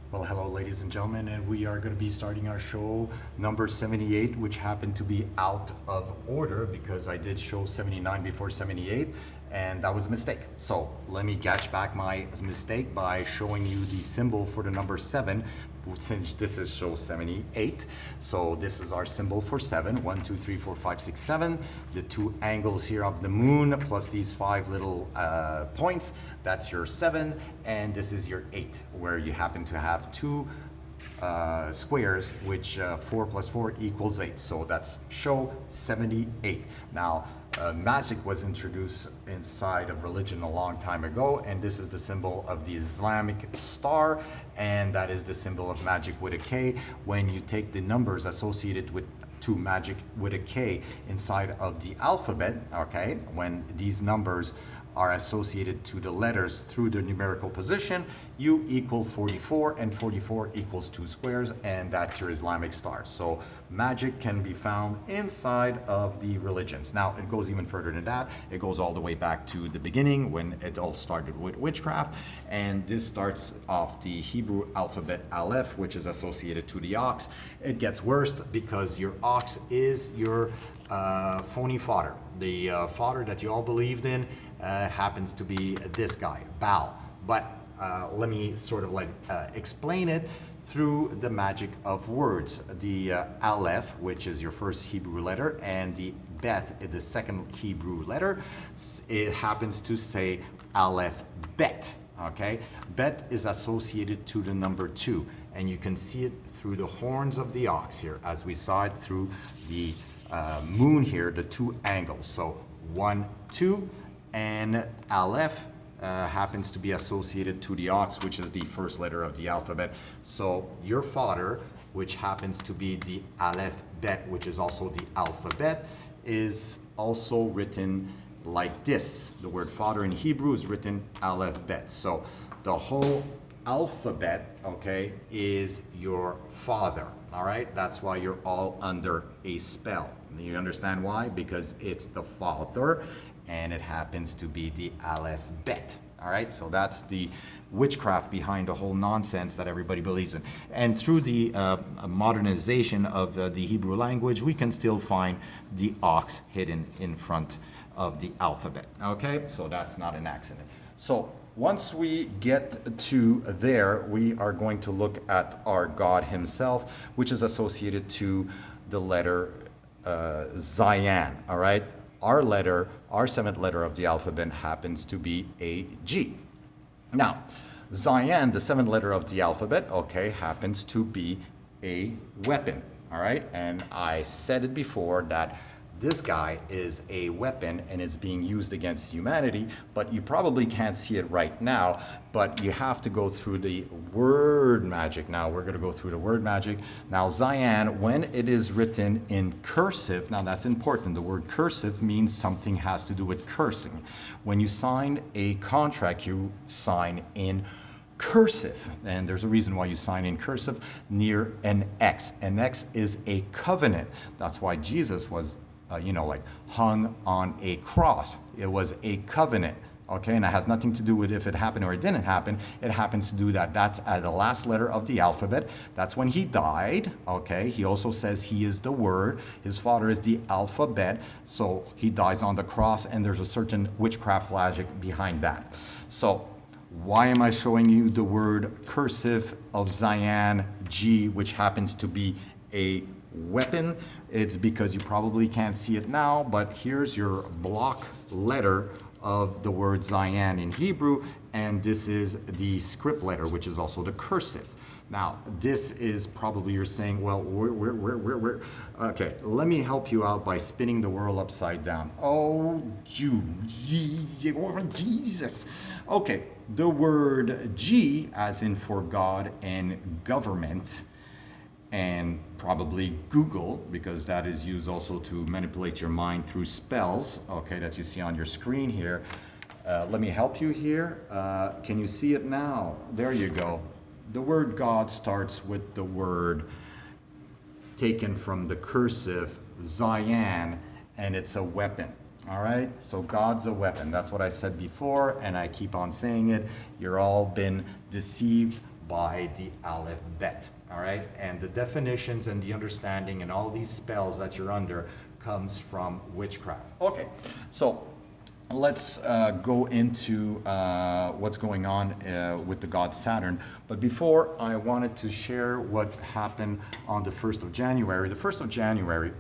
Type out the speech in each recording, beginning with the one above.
Well, hello, ladies and gentlemen, and we are going to be starting our show number 78, which happened to be out of order because I did show 79 before 78, and that was a mistake. So let me catch back my mistake by showing you the symbol for the number 7, since this is show 78. So this is our symbol for 7. 1, 2, 3, 4, 5, 6, 7. The two angles here of the moon plus these 5 little points, that's your 7, and this is your 8, where you happen to have two squares, which 4 plus 4 equals 8. So that's show 78. Now, magic was introduced inside of religion a long time ago, and this is the symbol of the Islamic star, and that is the symbol of magic with a K. When you take the numbers associated with to magic with a K inside of the alphabet, okay, when these numbers are associated to the letters through the numerical position, you equal 44, and 44 equals 2 squares, and that's your Islamic star. So magic can be found inside of the religions. Now, it goes even further than that. It goes all the way back to the beginning when it all started with witchcraft, and this starts off the Hebrew alphabet Aleph, which is associated to the ox. It gets worse because your ox is your phony fodder. The fodder that you all believed in happens to be this guy, Baal. But let me sort of like explain it through the magic of words. The Aleph, which is your first Hebrew letter, and the Bet, the second Hebrew letter, it happens to say Aleph Bet. Okay, Bet is associated to the number 2, and you can see it through the horns of the ox here, as we saw it through the moon here, the two angles. So 1, 2, and Aleph happens to be associated to the ox, which is the first letter of the alphabet. So your fodder, which happens to be the Aleph Bet, which is also the alphabet, is also written like this. The word fodder in Hebrew is written Aleph Bet. So the whole alphabet, okay, is your father. All right, that's why you're all under a spell. You understand why? Because it's the father, and it happens to be the Aleph Bet. All right, so that's the witchcraft behind the whole nonsense that everybody believes in. And through the modernization of the Hebrew language, we can still find the ox hidden in front of the alphabet. Okay, so that's not an accident. So once we get to there, we are going to look at our God himself, which is associated to the letter Zayan. All right, our letter, our seventh letter of the alphabet happens to be a G. Now, Zayan, the seventh letter of the alphabet, okay, happens to be a weapon. All right, and I said it before that this guy is a weapon and it's being used against humanity, but you probably can't see it right now, but you have to go through the word magic. Now we're going to go through the word magic. Now Zayan, when it is written in cursive, now that's important. The word cursive means something has to do with cursing. When you sign a contract, you sign in cursive, and there's a reason why you sign in cursive near an X. An X is a covenant. That's why Jesus was like hung on a cross. It was a covenant, okay? And it has nothing to do with if it happened or it didn't happen. It happens to do that. That's at the last letter of the alphabet. That's when he died, okay? He also says he is the Word. His father is the alphabet. So he dies on the cross, and there's a certain witchcraft logic behind that. So why am I showing you the word cursive of Zayan G, which happens to be a weapon? It's because you probably can't see it now, but here's your block letter of the word Zayan in Hebrew, and this is the script letter, which is also the cursive. Now, this is probably you're saying, well, where? Okay, let me help you out by spinning the world upside down. Oh, Jesus. Okay, the word G, as in for God and government, and probably Google, because that is used also to manipulate your mind through spells, okay, that you see on your screen here. Let me help you here. Can you see it now? There you go. The word God starts with the word taken from the cursive Zayan, and it's a weapon. All right, so God's a weapon. That's what I said before, and I keep on saying it. You're all been deceived by the Aleph Bet. All right, and the definitions and the understanding and all these spells that you're under comes from witchcraft. Okay, so let's go into what's going on with the god Saturn. But before, I wanted to share what happened on the 1st of January. The 1st of January,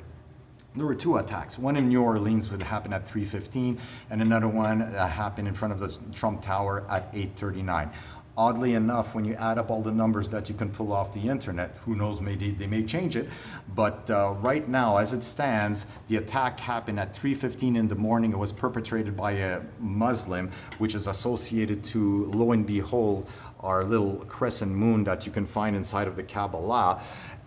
there were two attacks. One in New Orleans would happen at 3:15, and another one happened in front of the Trump Tower at 8:39. Oddly enough, when you add up all the numbers that you can pull off the internet, who knows, maybe they may change it. But right now, as it stands, the attack happened at 3:15 in the morning. It was perpetrated by a Muslim, which is associated to, lo and behold, our little crescent moon that you can find inside of the Kabbalah.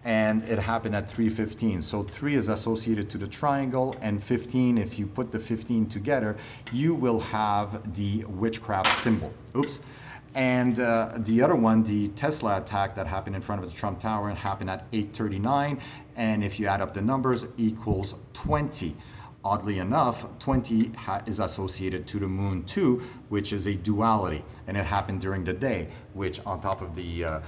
And it happened at 3:15. So 3 is associated to the triangle, and 15, if you put the 15 together, you will have the witchcraft symbol. Oops. And the other one, the Tesla attack that happened in front of the Trump Tower, happened at 8:39. And if you add up the numbers, equals 20. Oddly enough, 20 is associated to the moon too, which is a duality. And it happened during the day, which on top of the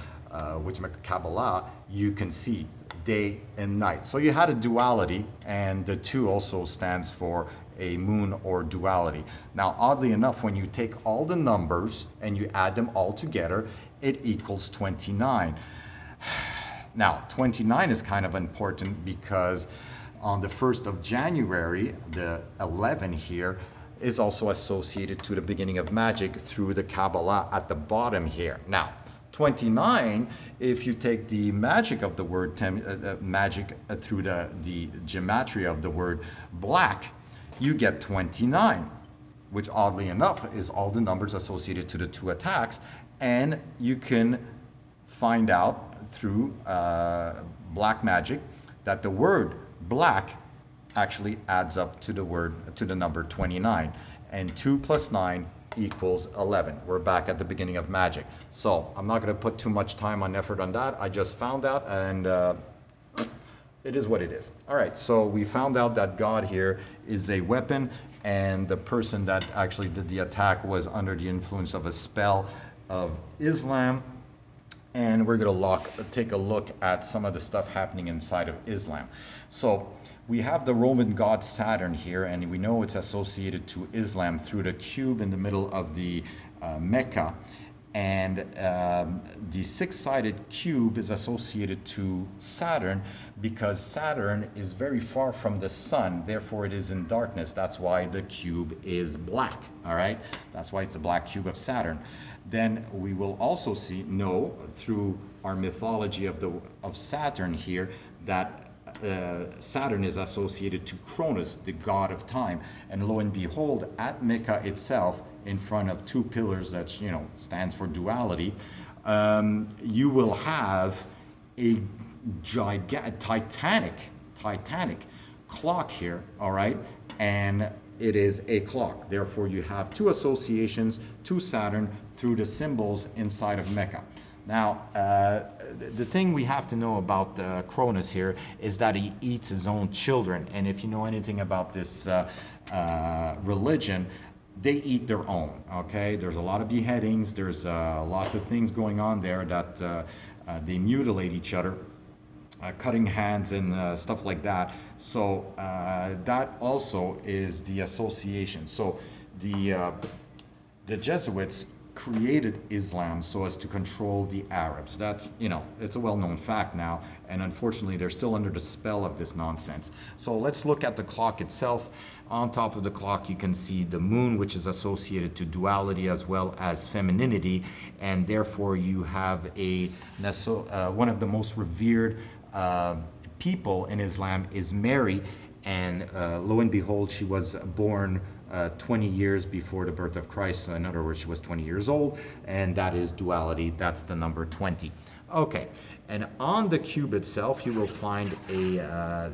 Kabbalah, you can see day and night. So you had a duality, and the 2 also stands for a moon or duality. Now, oddly enough, when you take all the numbers and you add them all together, it equals 29. Now, 29 is kind of important because on the 1st of January, the 11 here is also associated to the beginning of magic through the Kabbalah at the bottom here. Now, 29, if you take the magic of the word magic through the gematria of the word black, you get 29, which oddly enough is all the numbers associated to the 2 attacks. And you can find out through black magic that the word black actually adds up to the number 29, and 2 plus 9 equals 11. We're back at the beginning of magic. So I'm not going to put too much time and effort on that. I just found out, and it is what it is. All right, so we found out that God here is a weapon, and the person that actually did the attack was under the influence of a spell of Islam. And we're going to take a look at some of the stuff happening inside of Islam. So we have the Roman god Saturn here, and we know it's associated to Islam through the cube in the middle of the Mecca. And the 6-sided cube is associated to Saturn because Saturn is very far from the sun, therefore it is in darkness. That's why the cube is black, all right? That's why it's the black cube of Saturn. Then we will also know through our mythology of Saturn here that Saturn is associated to Cronus, the god of time. And lo and behold, at Mecca itself, in front of 2 pillars that stands for duality, you will have a titanic clock here, all right? And it is a clock. Therefore, you have 2 associations to Saturn through the symbols inside of Mecca. Now, the thing we have to know about Cronus here is that he eats his own children. And if you know anything about this religion, they eat their own, okay? There's a lot of beheadings. There's lots of things going on there that they mutilate each other, cutting hands and stuff like that. So that also is the association. So the Jesuits created Islam so as to control the Arabs. That's, it's a well-known fact now, and unfortunately they're still under the spell of this nonsense. So let's look at the clock itself. On top of the clock you can see the moon, which is associated to duality as well as femininity, and therefore you have one of the most revered people in Islam is Mary, and lo and behold, she was born 20 years before the birth of Christ. So in other words, she was 20 years old, and that is duality. That's the number 20. Okay, and on the cube itself, you will find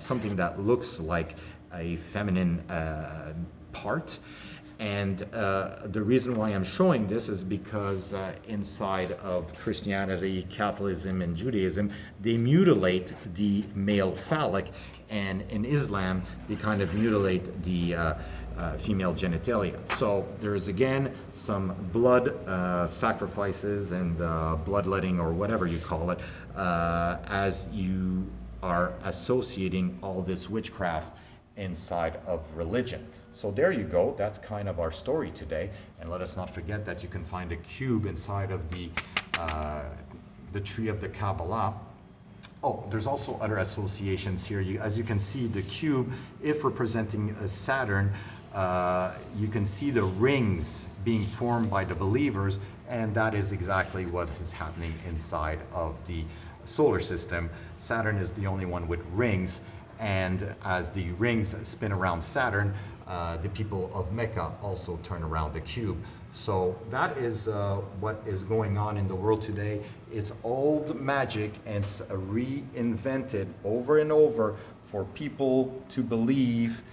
something that looks like a feminine part. And the reason why I'm showing this is because inside of Christianity, Catholicism, and Judaism, they mutilate the male phallic, and in Islam, they kind of mutilate the female genitalia. So there is again some blood sacrifices and bloodletting, or whatever you call it, as you are associating all this witchcraft inside of religion. So there you go, that's kind of our story today. And let us not forget that you can find a cube inside of the tree of the Kabbalah. Oh, there's also other associations here. As you can see, the cube, if representing Saturn, you can see the rings being formed by the believers, and that is exactly what is happening inside of the solar system. Saturn is the only one with rings, and as the rings spin around Saturn, the people of Mecca also turn around the cube. So that is what is going on in the world today. It's old magic, and it's reinvented over and over for people to believe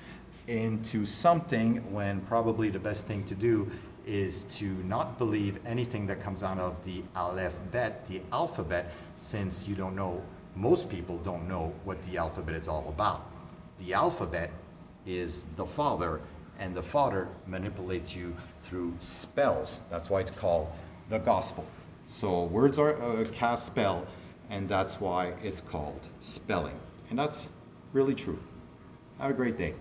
into something, when probably the best thing to do is to not believe anything that comes out of the Aleph-Bet, the alphabet, since you don't know, most people don't know what the alphabet is all about. The alphabet is the Father, and the Father manipulates you through spells. That's why it's called the gospel. So words are cast spell, and that's why it's called spelling. And that's really true. Have a great day.